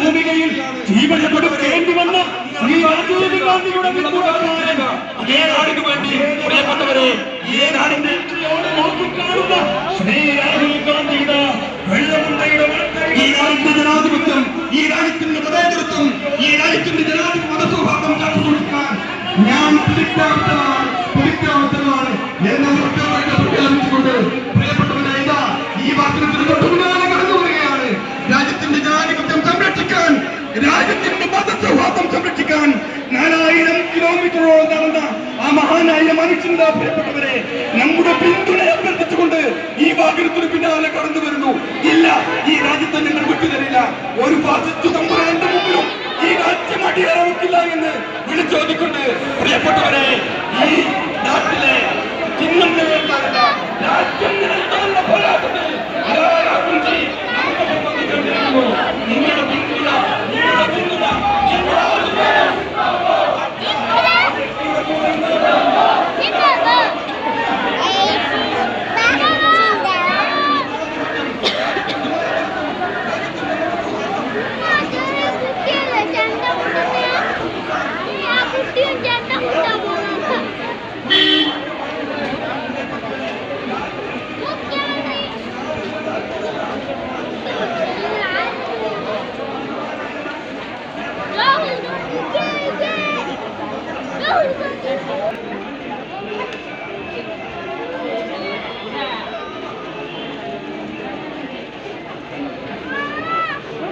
ഭൂമികയിൽ ജീവൻ കൊടുക്കേണ്ടി വന്ന ശ്രീ രാജീവ് ഗാന്ധിയുടെ അതേ നാടിനു വേണ്ടി പ്രിയപ്പെട്ടവരെ ഈ നാടിന്റെ നോക്കിക്കാണുന്ന ശ്രീ രാഹുൽ ഗാന്ധിയുടെ വെള്ളമുണ്ടയുടെ ഈ രാജ്യത്തിന്റെ ജനാധിപത്യം, ഈ രാജ്യത്തിന്റെ മതേതരത്വം, ഈ രാജ്യത്തിന്റെ ജനാധിപത്യ മതസൗഹാർദ്ദം കാത്തുസൂക്ഷിക്കാൻ ഞാൻ പ്രതിജ്ഞാബദ്ധനാണ് എന്ന് പ്രഖ്യാപിച്ചുകൊണ്ട് പ്രിയപ്പെട്ടവരെ ഇതാ ഈ വാക്കിന് തൊട്ടുപിന്നാലെ കടന്നു വരികയാണ്. രാജ്യത്തിന്റെ ജനാധിപത്യം സംരക്ഷിക്കാൻ, രാജ്യത്തിന്റെ മതസൗഹാർദ്ദം സംരക്ഷിക്കാൻ 4000 കിലോമീറ്ററോളം നടന്ന ആ മഹാനായ മനുഷ്യന്റെ പ്രിയപ്പെട്ടവരെ നമ്മുടെ പിന്തുണയെ അഭ്യർത്ഥിച്ചുകൊണ്ട് ഈ വാഹനത്തിന് പിന്നാലെ കടന്നു വരുന്നു. ഇല്ല, ഈ രാജ്യത്തെ ഞങ്ങൾ വിട്ടുതരില്ല. ഒരു ഫാസിസ്റ്റ്